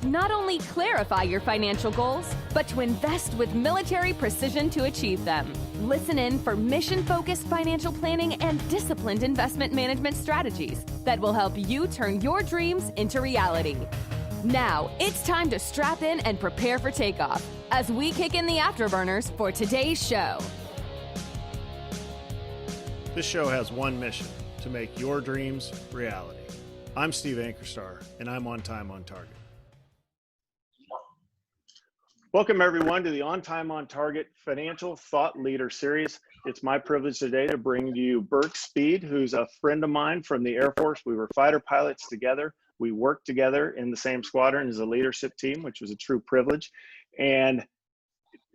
Not only clarify your financial goals, but to invest with military precision to achieve them. Listen in for mission-focused financial planning and disciplined investment management strategies that will help you turn your dreams into reality. Now, it's time to strap in and prepare for takeoff as we kick in the afterburners for today's show. This show has one mission: to make your dreams reality. I'm Steve Anchorstar, and I'm on time, on target. Welcome, everyone, to the On Time, On Target Financial Thought Leader Series. It's my privilege today to bring to you Burke Speed, who's a friend of mine from the Air Force. We were fighter pilots together. We worked together in the same squadron as a leadership team, which was a true privilege. And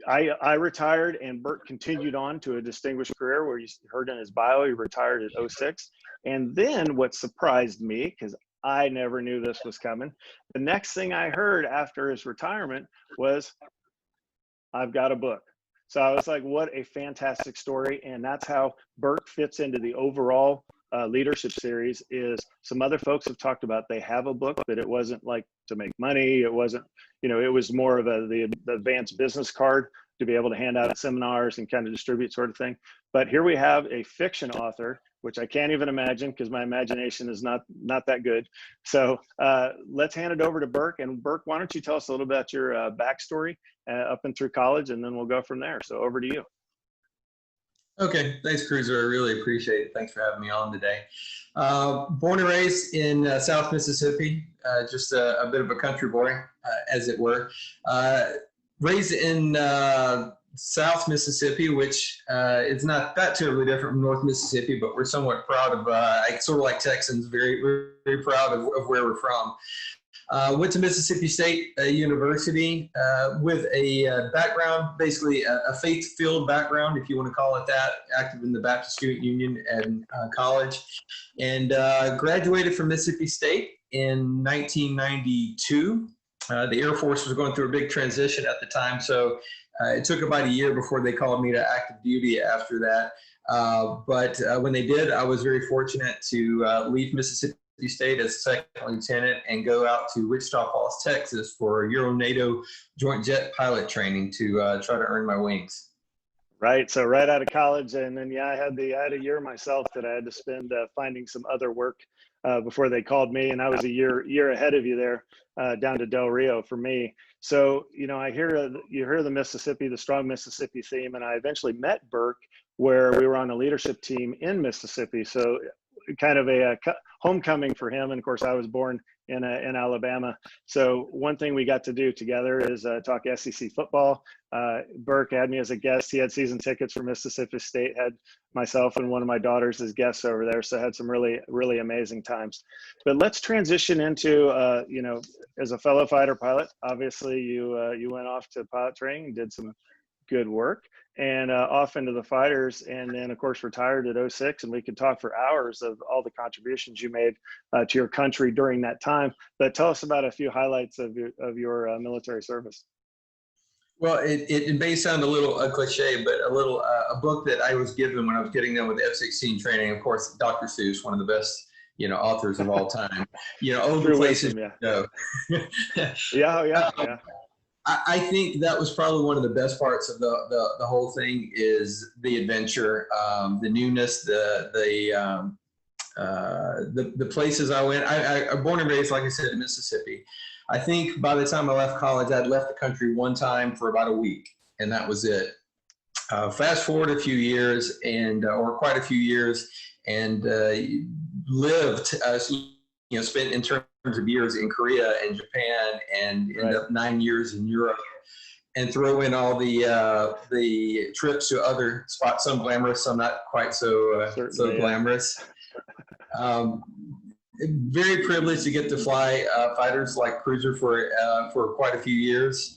I retired, and Burke continued on to a distinguished career where you heard in his bio, he retired at 06. And then what surprised me, because I never knew this was coming, the next thing I heard after his retirement was, I've got a book. So I was like, what a fantastic story. And that's how Burke fits into the overall leadership series. Is some other folks have talked about they have a book, but it wasn't like to make money. It wasn't, it was more of the advanced business card to be able to hand out at seminars and kind of distribute, sort of thing. But here we have a fiction author, which I can't even imagine because my imagination is not that good. So let's hand it over to Burke. And Burke, why don't you tell us a little bit about your backstory up and through college, and then we'll go from there. So over to you. Okay, thanks, Cruiser. I really appreciate it. Thanks for having me on today. Born and raised in South Mississippi, just a bit of a country boy, as it were. Raised in South Mississippi, which is not that terribly different from North Mississippi, but we're somewhat proud of, sort of like Texans, very, very proud of where we're from. Went to Mississippi State University with a background, basically a faith-filled background, if you want to call it that, active in the Baptist Student Union and college, and graduated from Mississippi State in 1992. The Air Force was going through a big transition at the time, so it took about a year before they called me to active duty after that. But when they did, I was very fortunate to leave Mississippi State as a second lieutenant and go out to Wichita Falls, Texas for Euro-NATO joint jet pilot training to try to earn my wings. Right. So right out of college, and then I had a year myself that I had to spend finding some other work before they called me, and I was a year ahead of you there, down to Del Rio for me. So you hear the Mississippi, the strong Mississippi theme, and I eventually met Burke where we were on a leadership team in Mississippi. So kind of a homecoming for him, and of course I was born in Alabama. So one thing we got to do together is talk SEC football. Burke had me as a guest. He had season tickets for Mississippi State, had myself and one of my daughters as guests over there. So I had some really, really amazing times. But let's transition into, as a fellow fighter pilot, obviously you went off to pilot training, did some good work, and off into the fighters, and then of course retired at 06. And we could talk for hours of all the contributions you made to your country during that time. But tell us about a few highlights of your military service. Well, it may sound a little cliche, but a book that I was given when I was getting done with F-16 training. Of course, Dr. Seuss, one of the best authors of all time. Older places. Yeah. Yeah. I think that was probably one of the best parts of the whole thing is the adventure, the newness, the places I went. I'm born and raised, like I said, in Mississippi. I think by the time I left college, I'd left the country one time for about a week, and that was it. Fast forward a few years, or quite a few years, and lived, spent in terms of years in Korea and Japan, and ended up 9 years in Europe, and throw in all the trips to other spots, some glamorous, some not quite so glamorous. Very privileged to get to fly fighters like Cruiser for quite a few years.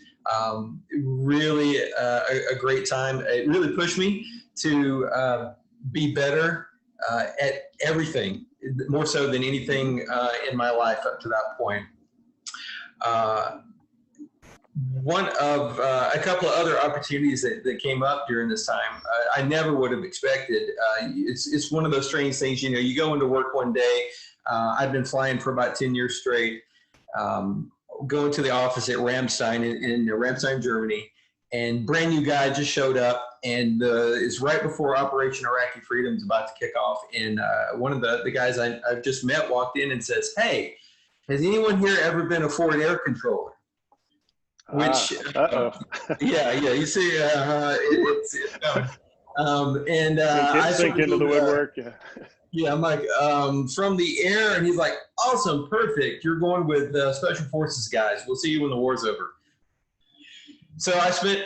Really a great time. It really pushed me to be better at everything, more so than anything in my life up to that point. One of a couple of other opportunities that came up during this time, I never would have expected. It's one of those strange things, you go into work one day. I've been flying for about 10 years straight. going to the office at Ramstein in Ramstein, Germany, and brand new guy just showed up, and it's right before Operation Iraqi Freedom is about to kick off. And one of the guys I've just met walked in and says, "Hey, has anyone here ever been a Ford air controller?" Which, yeah, you see, I sink into the woodwork. Yeah, I'm like, from the air, and he's like, awesome, perfect. You're going with Special Forces guys. We'll see you when the war's over. So I spent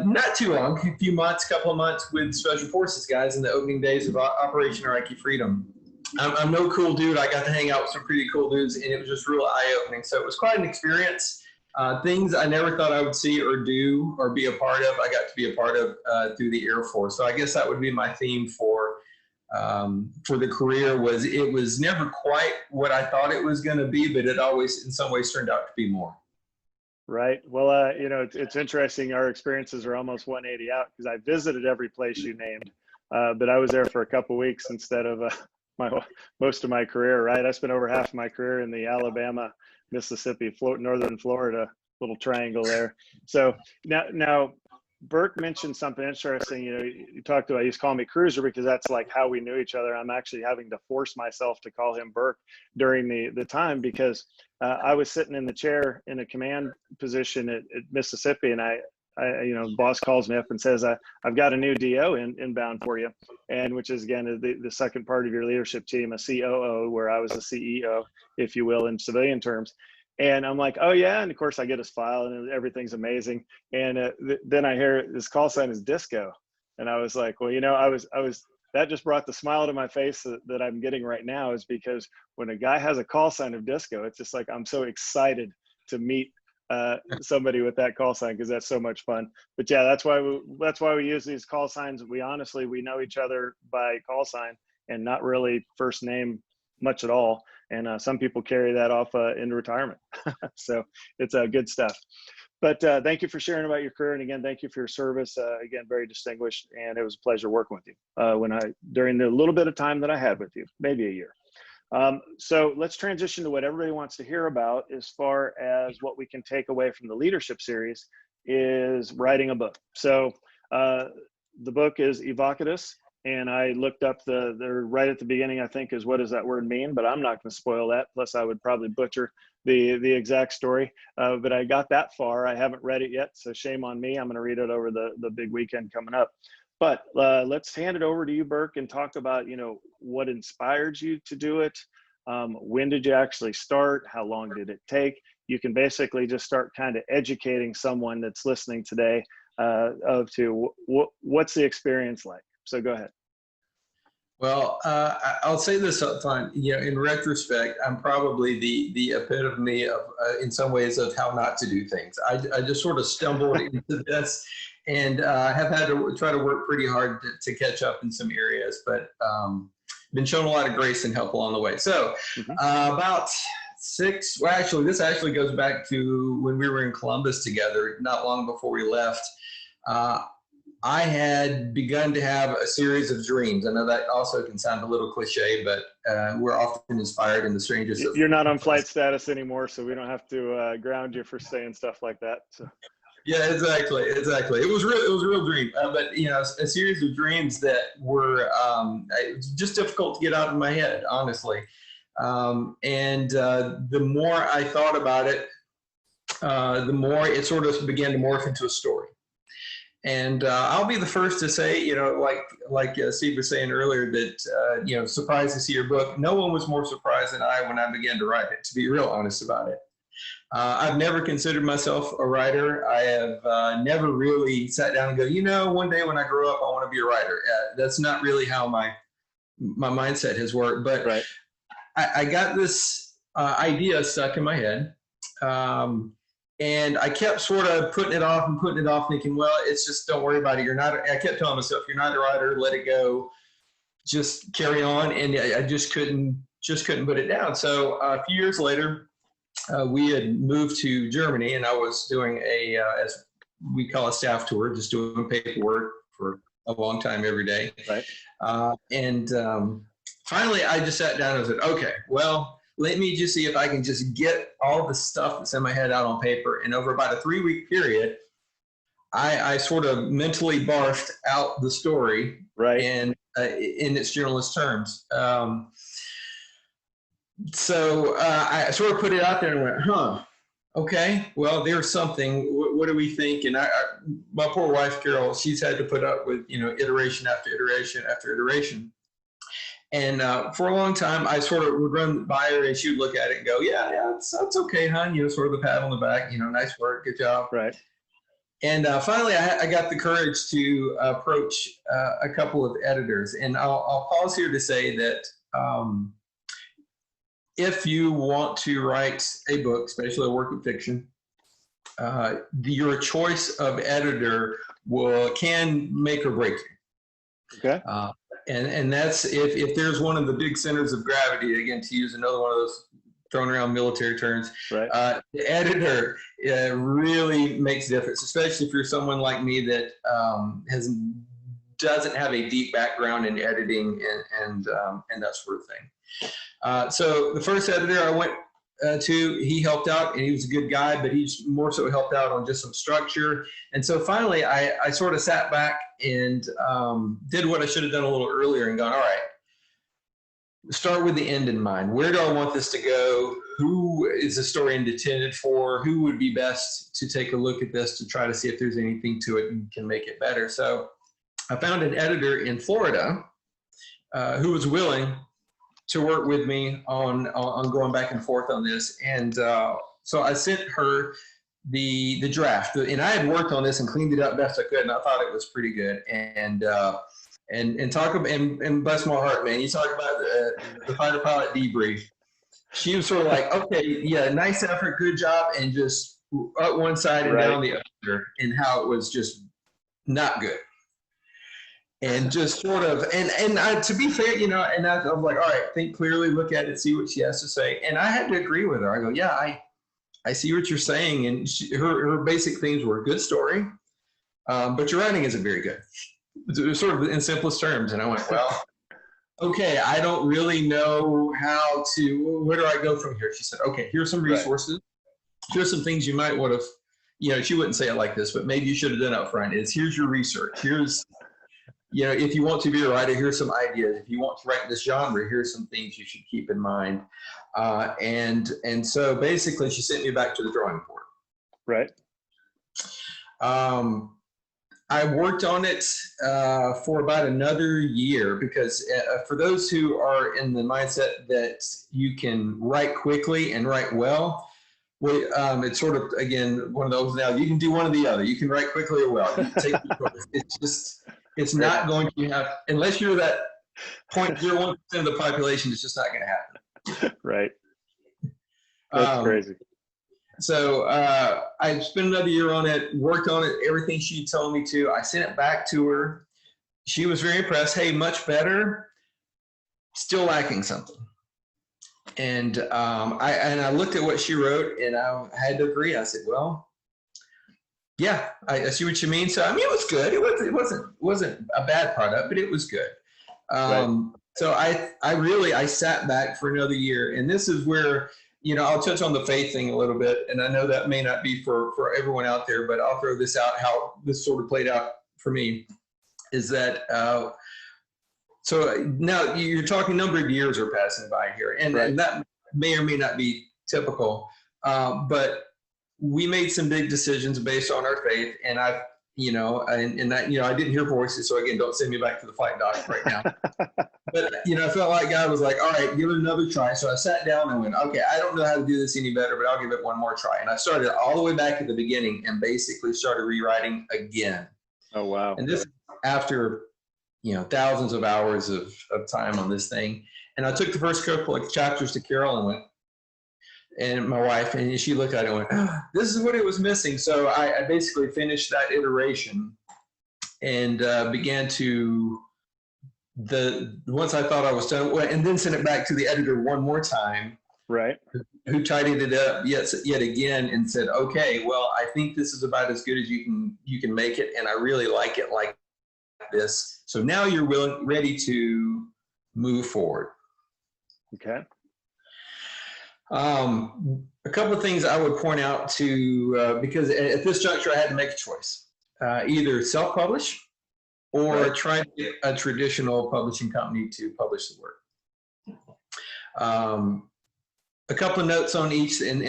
not too long, a few months, couple of months with Special Forces guys in the opening days of Operation Iraqi Freedom. I'm no cool dude. I got to hang out with some pretty cool dudes, and it was just real eye-opening. So it was quite an experience. Things I never thought I would see or do or be a part of, I got to be a part of through the Air Force. So I guess that would be my theme for the career. It was never quite what I thought it was going to be, but it always in some ways turned out to be more. Right. Well, it's interesting. Our experiences are almost 180 out, because I visited every place you named, but I was there for a couple of weeks instead of most of my career. Right. I spent over half of my career in the Alabama, Mississippi, northern Florida little triangle there. So now Burke mentioned something interesting. You talked about, he's calling me Cruiser because that's like how we knew each other. I'm actually having to force myself to call him Burke during the time, because I was sitting in the chair in a command position at Mississippi, and the boss calls me up and says, I've got a new DO inbound for you, and which is again the second part of your leadership team, a COO, where I was a CEO, if you will, in civilian terms. And I'm like, oh yeah, and of course I get his file and everything's amazing. And then I hear this call sign is Disco, and I was like, well, I was that just brought the smile to my face that I'm getting right now, is because when a guy has a call sign of Disco, it's just like I'm so excited to meet somebody with that call sign, because that's so much fun. But yeah, that's why we use these call signs. We know each other by call sign and not really first name much at all. And some people carry that off into retirement. So it's good stuff. But thank you for sharing about your career. And again, thank you for your service. Again, very distinguished. And it was a pleasure working with you during the little bit of time that I had with you, maybe a year. So let's transition to what everybody wants to hear about as far as what we can take away from the leadership series is writing a book. So the book is evocatus. And I looked up they're right at the beginning, I think, is what does that word mean? But I'm not going to spoil that. Plus, I would probably butcher the exact story. But I got that far. I haven't read it yet, so shame on me. I'm going to read it over the big weekend coming up. But let's hand it over to you, Burke, and talk about what inspired you to do it. When did you actually start? How long did it take? You can basically just start kind of educating someone that's listening today what's the experience like. So go ahead. Well, I'll say this up front. In retrospect, I'm probably the epitome of, in some ways, of how not to do things. I just sort of stumbled into this, and have had to try to work pretty hard to catch up in some areas, but been shown a lot of grace and help along the way. So about this actually goes back to when we were in Columbus together, not long before we left. I had begun to have a series of dreams. I know that also can sound a little cliche, but we're often inspired in the strangest of. You're not on flight status anymore, so we don't have to ground you for saying stuff like that. So. Yeah, exactly. It was a real dream, but a series of dreams that were just difficult to get out of my head, honestly. And the more I thought about it, the more it sort of began to morph into a story. And I'll be the first to say, like Steve was saying earlier, that, surprised to see your book. No one was more surprised than I when I began to write it, to be real honest about it. I've never considered myself a writer. I have never really sat down and go, one day when I grow up, I want to be a writer. That's not really how my mindset has worked. But right. I got this idea stuck in my head. And I kept sort of putting it off, thinking, well, it's just, don't worry about it. I kept telling myself, you're not a writer, let it go, just carry on. And I just couldn't put it down. So a few years later, we had moved to Germany, and I was doing as we call a staff tour, just doing paperwork for a long time every day. Right. And finally I just sat down and said, okay, well, let me just see if I can just get all the stuff that's in my head out on paper. And over about a 3-week period, I sort of mentally barfed out the story, right, and in its generalist terms. So I sort of put it out there and went, huh, okay, well, there's something. What do we think? And my poor wife, Carol, she's had to put up with, iteration after iteration after iteration. And for a long time, I sort of would run by her and she would look at it and go, yeah, it's okay, hon. Sort of the pat on the back, nice work, good job. right. And finally, I got the courage to approach a couple of editors. And I'll pause here to say that if you want to write a book, especially a work of fiction, your choice of editor can make or break you. Okay. And that's if there's one of the big centers of gravity, again, to use another one of those thrown around military terms, right. The editor really makes a difference, especially if you're someone like me that doesn't have a deep background in editing and that sort of thing. So the first editor I went to, he helped out, and he was a good guy, but he's more so helped out on just some structure. And so finally, I sort of sat back and did what I should have done a little earlier and gone, all right, start with the end in mind. Where do I want this to go? Who is the story intended for? Who would be best to take a look at this to try to see if there's anything to it and can make it better? So I found an editor in Florida who was willing to work with me on going back and forth on this. And so I sent her the draft, and I had worked on this and cleaned it up best I could, and I thought it was pretty good. And talk about, and bless my heart, man, you talk about the fighter pilot debrief. She was sort of like, okay, yeah, nice effort, good job, and just up one side and down the other, and how it was just not good. And just sort of, and to be fair, and I was like, all right, think clearly, look at it, see what she has to say. And I had to agree with her. I go, yeah, I see what you're saying. And her basic themes were a good story, but your writing isn't very good. Sort of in simplest terms. And I went, well, okay, I don't really know where do I go from here? She said, okay, here's some resources. Right. Here's some things you might would have, she wouldn't say it like this, but maybe you should have done up front here's your research. Here's, if you want to be a writer, here's some ideas. If you want to write this genre, here's some things you should keep in mind. And so basically she sent me back to the drawing board. Right. I worked on it for about another year because for those who are in the mindset that you can write quickly and write well, it's sort of, again, one of those now, you can do one or the other. You can write quickly or well. It's not going to have, unless you're that 0.01% of the population, it's just not going to happen. Right. That's crazy. So I spent another year on it, worked on it, everything she told me to. I sent it back to her. She was very impressed. Hey, much better, still lacking something. And I looked at what she wrote, and I had to agree. I said, well, yeah, I see what you mean. So, I mean, it was good. It wasn't a bad product, but it was good. Right. So I sat back for another year, and this is where, I'll touch on the faith thing a little bit, and I know that may not be for everyone out there, but I'll throw this out, how this sort of played out for me, is that, so now you're talking number of years are passing by here, and that may or may not be typical, but we made some big decisions based on our faith, and I didn't hear voices, so again, don't send me back to the flight dock right now. But, I felt like God was like, all right, give it another try. So I sat down and went, okay, I don't know how to do this any better, but I'll give it one more try. And I started all the way back at the beginning and basically started rewriting again. Oh, wow. And this after, thousands of hours of time on this thing. And I took the first couple of chapters to Carol and my wife, and she looked at it and went, this is what it was missing. So I basically finished that iteration and began to, once I thought I was done, and then sent it back to the editor one more time. Right. Who tidied it up yet again and said, okay, well, I think this is about as good as you can make it, and I really like it like this. So now you're ready to move forward. Okay. A couple of things I would point out to, because at this juncture I had to make a choice, either self-publish or try to get a traditional publishing company to publish the work. A couple of notes on each, and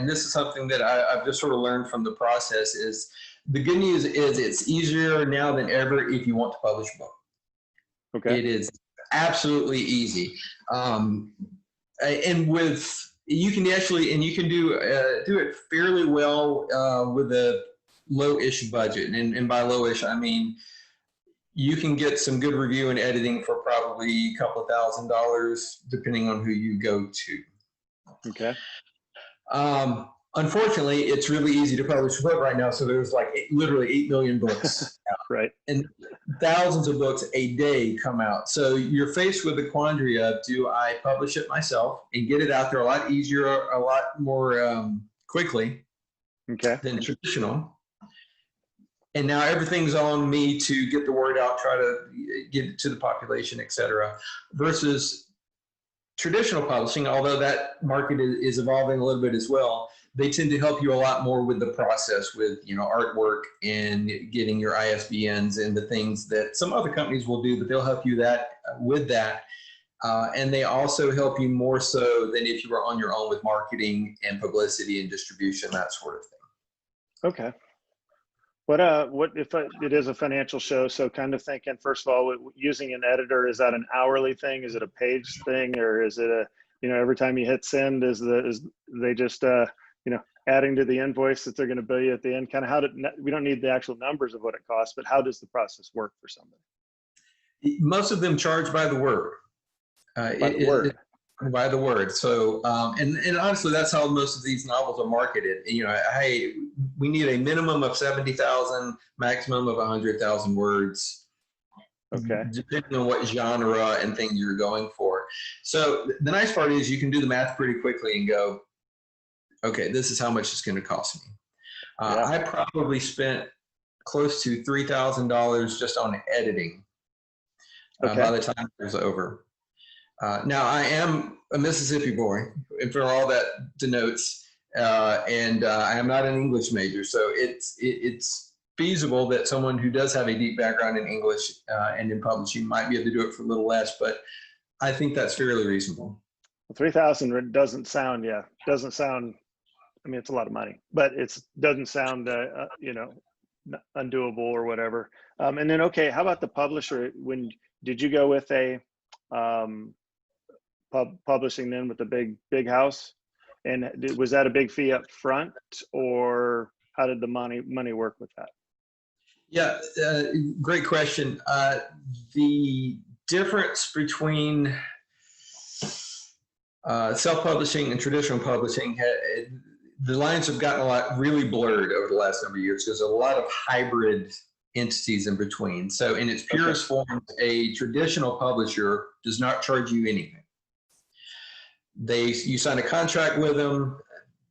this is something that I've just sort of learned from the process, is the good news is it's easier now than ever if you want to publish a book. Okay. It is absolutely easy. And you can do it fairly well with a low-ish budget. And by low-ish, I mean, you can get some good review and editing for probably a couple of $1,000s, depending on who you go to. Okay. Unfortunately, it's really easy to publish a book right now. So there's like literally 8 million books out. Right. And thousands of books a day come out. So you're faced with the quandary of, do I publish it myself and get it out there a lot easier, a lot more quickly than traditional? And now everything's on me to get the word out, try to get it to the population, et cetera, versus traditional publishing, although that market is evolving a little bit as well. They tend to help you a lot more with the process, with artwork and getting your ISBNs and the things that some other companies will do, but they'll help you with that. And they also help you more so than if you were on your own with marketing and publicity and distribution, that sort of thing. Okay. What if it is a financial show? So kind of thinking, first of all, using an editor, is that an hourly thing? Is it a page thing, or is it every time you hit send, is they just adding to the invoice that they're going to bill you at the end? Kind of we don't need the actual numbers of what it costs, but how does the process work for somebody? Most of them charge by the word. By the word. So, and honestly, that's how most of these novels are marketed. Hey, we need a minimum of 70,000, maximum of 100,000 words. Okay. Depending on what genre and thing you're going for. So the nice part is you can do the math pretty quickly and go, okay, this is how much it's going to cost me. I probably spent close to $3,000 just on editing by the time it was over. Now, I am a Mississippi boy, and for all that denotes, and I am not an English major, so it's feasible that someone who does have a deep background in English and in publishing might be able to do it for a little less, but I think that's fairly reasonable. 3,000 doesn't sound. I mean, it's a lot of money, but it doesn't sound undoable or whatever. And then, okay, how about the publisher? Did you go with a publishing then with the big house, and was that a big fee up front, or how did the money work with that? Yeah, great question. The difference between self-publishing and traditional publishing, the lines have gotten really blurred over the last number of years. There's a lot of hybrid entities in between. So in its purest form, a traditional publisher does not charge you anything. You sign a contract with them.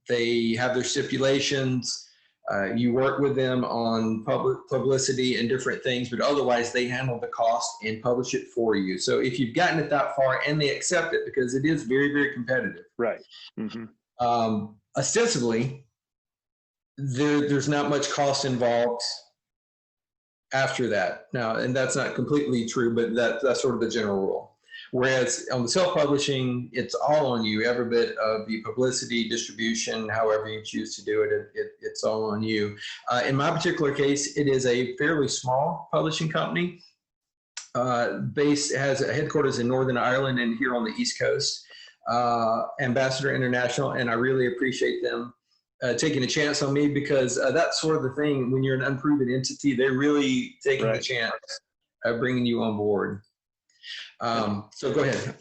They have their stipulations. You work with them on publicity and different things, but otherwise they handle the cost and publish it for you. So if you've gotten it that far, and they accept it because it is very, very competitive. Right. Mm-hmm. Ostensibly, there's not much cost involved after that. Now, and that's not completely true, but that's sort of the general rule. Whereas on the self-publishing, it's all on you. Every bit of the publicity, distribution, however you choose to do it, it's all on you. In my particular case, it is a fairly small publishing company. Has a headquarters in Northern Ireland and here on the East Coast. Ambassador International, and I really appreciate them taking a chance on me, because that's sort of the thing. When you're an unproven entity, they're really taking the chance of bringing you on board. So go ahead.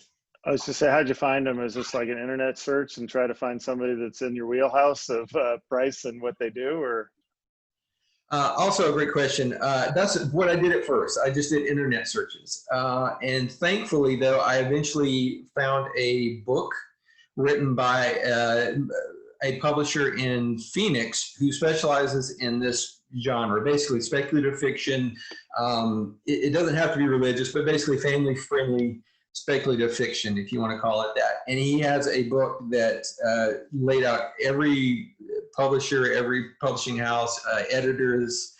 I was just saying, how'd you find them? Is this like an internet search and try to find somebody that's in your wheelhouse of price and what they do, or? Also a great question. That's what I did at first. I just did internet searches. And thankfully, though, I eventually found a book written by a publisher in Phoenix who specializes in this genre, basically speculative fiction. It doesn't have to be religious, but basically family-friendly speculative fiction, if you want to call it that. And he has a book that laid out every publisher, every publishing house, editors,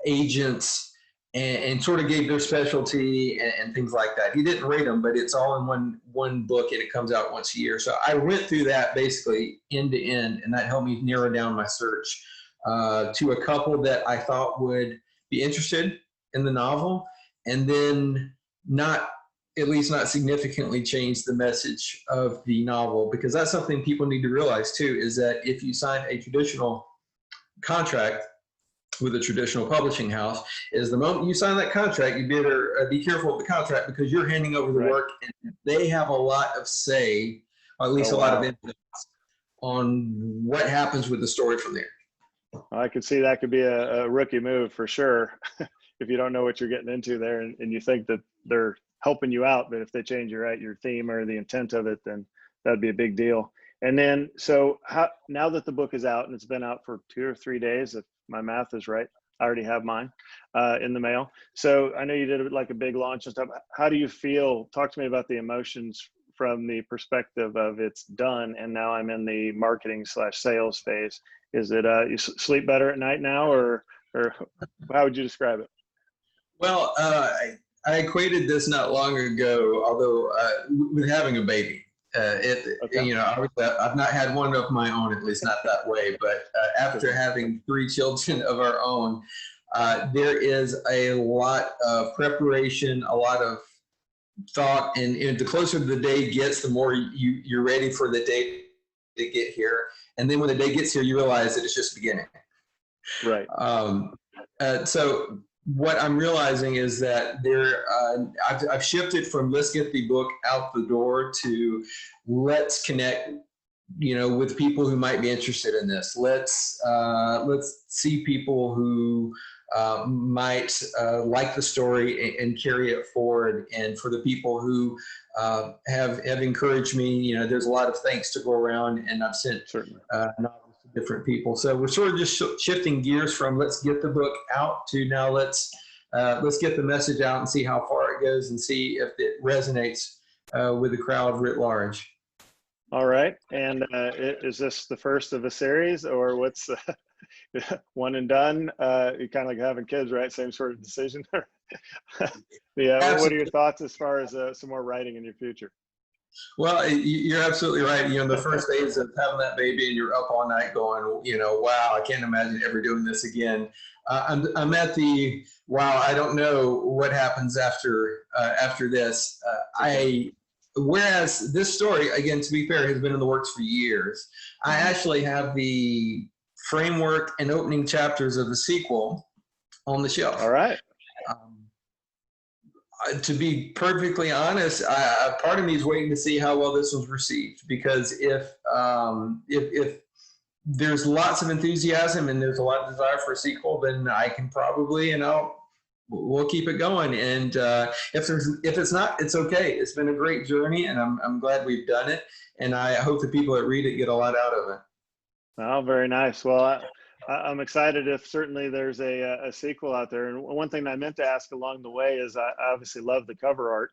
agents, and sort of gave their specialty and things like that. He didn't rate them, but it's all in one book, and it comes out once a year. So I went through that basically end to end, and that helped me narrow down my search to a couple that I thought would be interested in the novel, and then at least not significantly change the message of the novel, because that's something people need to realize too, is that if you sign a traditional contract with a traditional publishing house, is the moment you sign that contract, you better be careful of the contract, because you're handing over the work, and they have a lot of say, or at least a lot of influence on what happens with the story from there. I could see that could be a rookie move for sure. If you don't know what you're getting into there, and you think that they're helping you out, but if they change your theme or the intent of it, then that'd be a big deal. And then, so now that the book is out, and it's been out for 2 or 3 days, if my math is right, I already have mine in the mail. So I know you did like a big launch and stuff. How do you feel? Talk to me about the emotions from the perspective of it's done, and now I'm in the marketing/sales phase. Is it you sleep better at night now, or how would you describe it? Well, I equated this not long ago, although with having a baby. You know, I've not had one of my own, at least not that way. But after having 3 children of our own, there is a lot of preparation, a lot of thought, and the closer the day gets, the more you're ready for the day to get here. And then when the day gets here, you realize that it's just beginning. Right. So what I'm realizing is that I've shifted from let's get the book out the door to let's connect, with people who might be interested in this. Let's see people who might like the story and carry it forward. And for the people who have encouraged me, there's a lot of thanks to go around, and I've sent novels to different people. So we're sort of just shifting gears from let's get the book out to now let's get the message out and see how far it goes and see if it resonates with the crowd writ large. All right. And is this the first of a series, or what's one and done? You kind of like having kids, right? Same sort of decision. Yeah. What are your thoughts as far as some more writing in your future? Well, you're absolutely right. The first days of having that baby, and you're up all night going, wow, I can't imagine ever doing this again. I'm at the, wow, I don't know what happens after this. Whereas this story, again, to be fair, has been in the works for years. I actually have the framework and opening chapters of the sequel on the shelf. All right. To be perfectly honest, part of me is waiting to see how well this was received, because if there's lots of enthusiasm and there's a lot of desire for a sequel, then I can probably, we'll keep it going. And if it's not, it's okay. It's been a great journey, and I'm glad we've done it. And I hope the people that read it get a lot out of it. Oh, very nice. Well, I'm excited if certainly there's a sequel out there. And one thing I meant to ask along the way is I obviously love the cover art,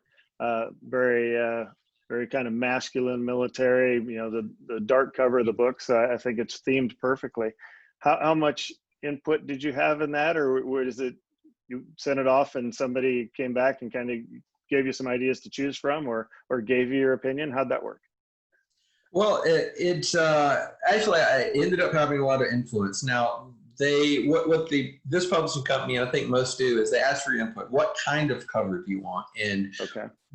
very kind of masculine, military, the dark cover of the book. So I think it's themed perfectly. How much input did you have in that, or is it you sent it off and somebody came back and kind of gave you some ideas to choose from, or gave you your opinion? How'd that work? Well, it's actually, I ended up having a lot of influence. Now, this publishing company, and I think most do, is they ask for your input. What kind of cover do you want? And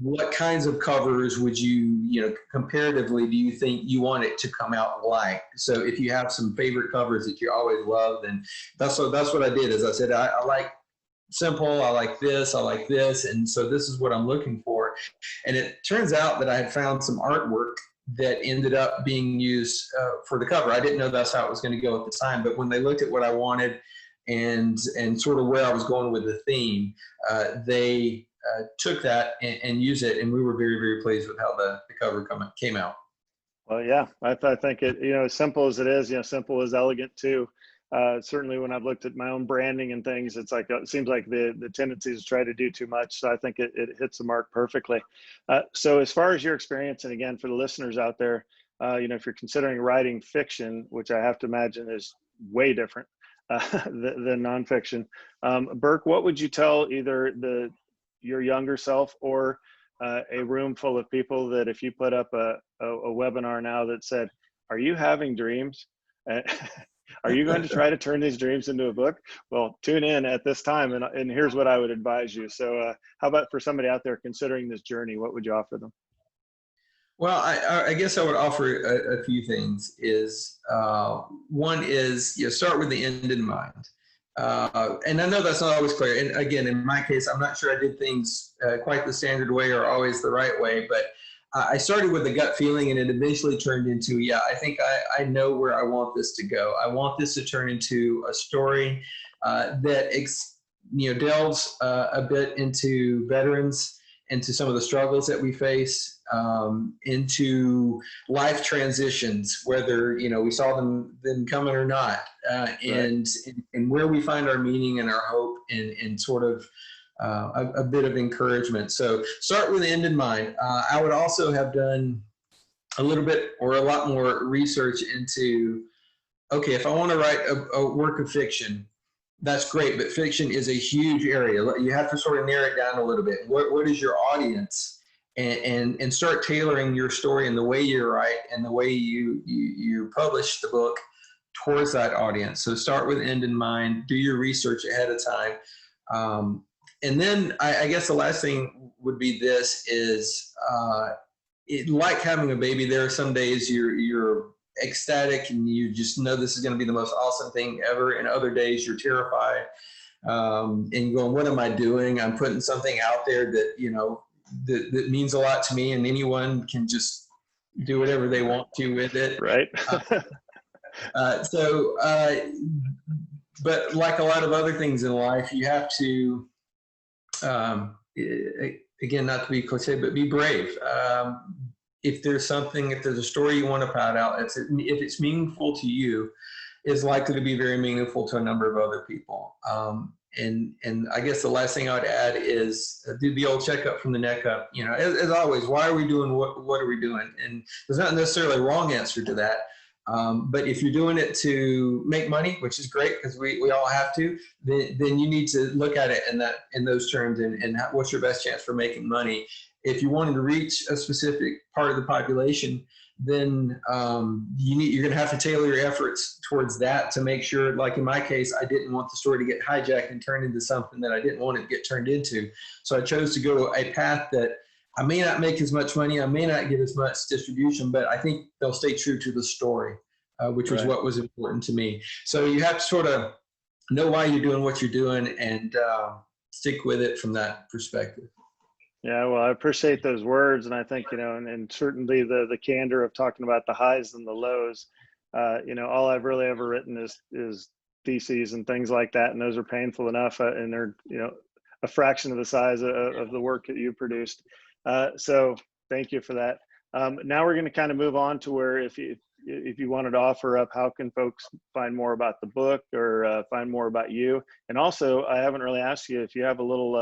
what kinds of covers would you, comparatively, do you think you want it to come out like? So if you have some favorite covers that you always love, then that's what I did. Is I said, I like simple, I like this, and so this is what I'm looking for. And it turns out that I had found some artwork that ended up being used for the cover. I didn't know that's how it was going to go at the time, but when they looked at what I wanted and sort of where I was going with the theme, they took that and used it, and we were very, very pleased with how the cover came out. Well, yeah, I think it, as simple as it is, simple is elegant too. Certainly when I've looked at my own branding and things, it's like, it seems like the tendency is to try to do too much. So I think it hits the mark perfectly. So as far as your experience, and again, for the listeners out there, if you're considering writing fiction, which I have to imagine is way different than nonfiction, Burke, what would you tell either your younger self or a room full of people that if you put up a webinar now that said, are you having dreams? Are you going to try to turn these dreams into a book? Well, tune in at this time, and here's what I would advise you. So how about for somebody out there considering this journey, what would you offer them? Well, I guess I would offer a few things. One is start with the end in mind. And I know that's not always clear. And again, in my case, I'm not sure I did things quite the standard way or always the right way, but I started with a gut feeling, and it eventually turned into, I think I know where I want this to go. I want this to turn into a story that delves a bit into veterans, into some of the struggles that we face, into life transitions, whether we saw them coming or not, and where we find our meaning and our hope, and sort of a bit of encouragement. So start with the end in mind. I would also have done a little bit or a lot more research into, okay, if I want to write a work of fiction, that's great, but fiction is a huge area. You have to sort of narrow it down a little bit. What is your audience? And start tailoring your story and the way you write and the way you publish the book towards that audience. So start with end in mind, do your research ahead of time. And then I guess the last thing would be this is, like having a baby, there are some days you're ecstatic and you just know this is going to be the most awesome thing ever. And other days you're terrified, and you're going, what am I doing? I'm putting something out there that, that means a lot to me, and anyone can just do whatever they want to with it. Right. But like a lot of other things in life, you have to, again, not to be cliche, but be brave. If there's a story you want to put out, if it's meaningful to you, it's likely to be very meaningful to a number of other people. And I guess the last thing I would add is do the old checkup from the neck up. As always, why are we doing what are we doing? And there's not necessarily a wrong answer to that. But if you're doing it to make money, which is great because we all have to, then you need to look at it in those terms and what's your best chance for making money. If you wanted to reach a specific part of the population, then you're going to have to tailor your efforts towards that to make sure, like in my case, I didn't want the story to get hijacked and turned into something that I didn't want it to get turned into. So I chose to go a path that I may not make as much money, I may not get as much distribution, but I think they'll stay true to the story, which was what was important to me. So you have to sort of know why you're doing what you're doing and stick with it from that perspective. Yeah, well, I appreciate those words, and I think and certainly the candor of talking about the highs and the lows. All I've really ever written is theses and things like that, and those are painful enough, and they're a fraction of the size of the work that you produced. So thank you for that. Now we're going to kind of move on to where if you wanted to offer up, how can folks find more about the book or find more about you? And also, I haven't really asked you if you have a little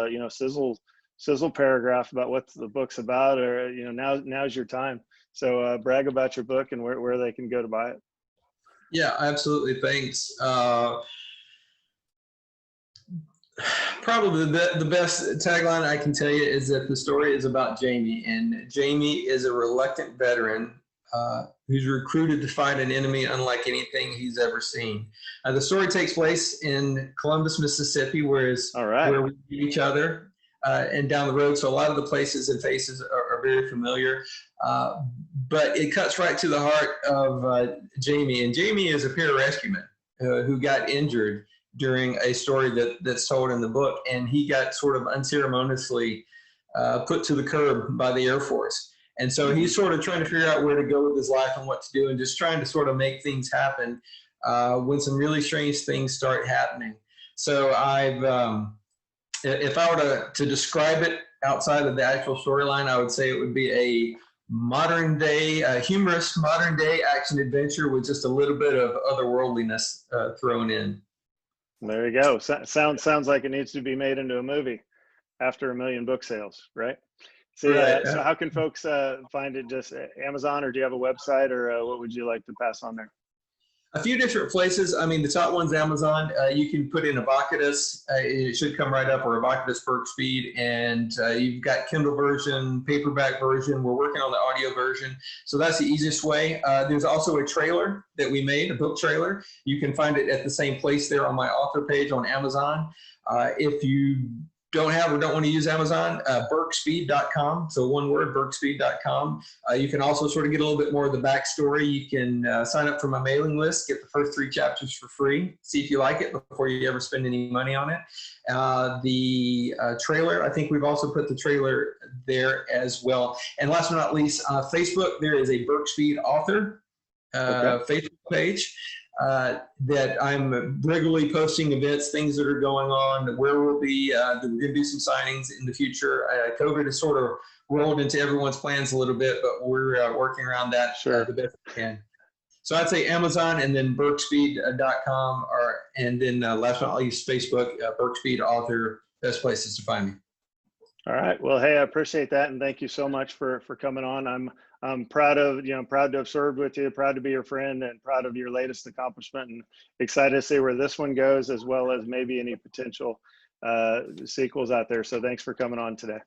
sizzle paragraph about what the book's about, or now's your time. So brag about your book and where they can go to buy it. Yeah, absolutely. Thanks. Probably the best tagline I can tell you is that the story is about Jamie, and Jamie is a reluctant veteran who's recruited to fight an enemy unlike anything he's ever seen. The story takes place in Columbus, Mississippi, where we meet each other. And down the road. So a lot of the places and faces are very familiar, but it cuts right to the heart of Jamie. And Jamie is a pararescueman who got injured during a story that's told in the book. And he got sort of unceremoniously put to the curb by the Air Force. And so he's sort of trying to figure out where to go with his life and what to do, and just trying to sort of make things happen when some really strange things start happening. So if I were to describe it outside of the actual storyline, I would say it would be a modern day, humorous modern day action adventure with just a little bit of otherworldliness thrown in. There you go. Sounds like it needs to be made into a movie after 1 million book sales, right? See, Right. so how can folks find it? Just Amazon, or do you have a website, or what would you like to pass on there? A few different places. I mean, the top one's Amazon. You can put in Evocatus. It should come right up, or Evocatus Burke Speed. And you've got Kindle version, paperback version. We're working on the audio version. So that's the easiest way. There's also a trailer that we made, a book trailer. You can find it at the same place there on my author page on Amazon. If you don't have or don't want to use Amazon, burkespeed.com. So one word, burkespeed.com. You can also sort of get a little bit more of the backstory. You can sign up for my mailing list, get the first 3 chapters for free, see if you like it before you ever spend any money on it. The trailer, I think we've also put the trailer there as well. And last but not least, Facebook, there is a Burke Speed author Facebook page. That I'm regularly posting events, things that are going on, where we'll be, we're going to do some signings in the future. COVID has sort of rolled into everyone's plans a little bit, but we're working around that the best we can. So I'd say Amazon, and then burkespeed.com, and then last but not least, Facebook, Burke Speed author, best places to find me. All right. Well, hey, I appreciate that, and thank you so much for coming on. I'm proud to have served with you, proud to be your friend, and proud of your latest accomplishment, and excited to see where this one goes, as well as maybe any potential sequels out there. So thanks for coming on today.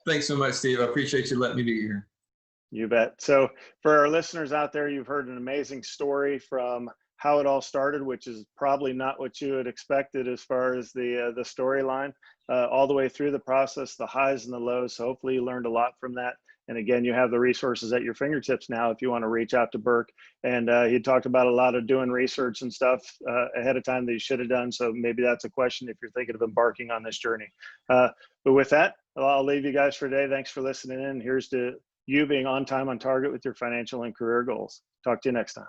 Thanks so much, Steve. I appreciate you letting me be here. You bet. So for our listeners out there, you've heard an amazing story from how it all started, which is probably not what you had expected as far as the storyline, all the way through the process, the highs and the lows. So hopefully you learned a lot from that. And again, you have the resources at your fingertips now if you want to reach out to Burke. And he talked about a lot of doing research and stuff ahead of time that you should have done. So maybe that's a question if you're thinking of embarking on this journey. But with that, I'll leave you guys for today. Thanks for listening in. Here's to you being on time, on target with your financial and career goals. Talk to you next time.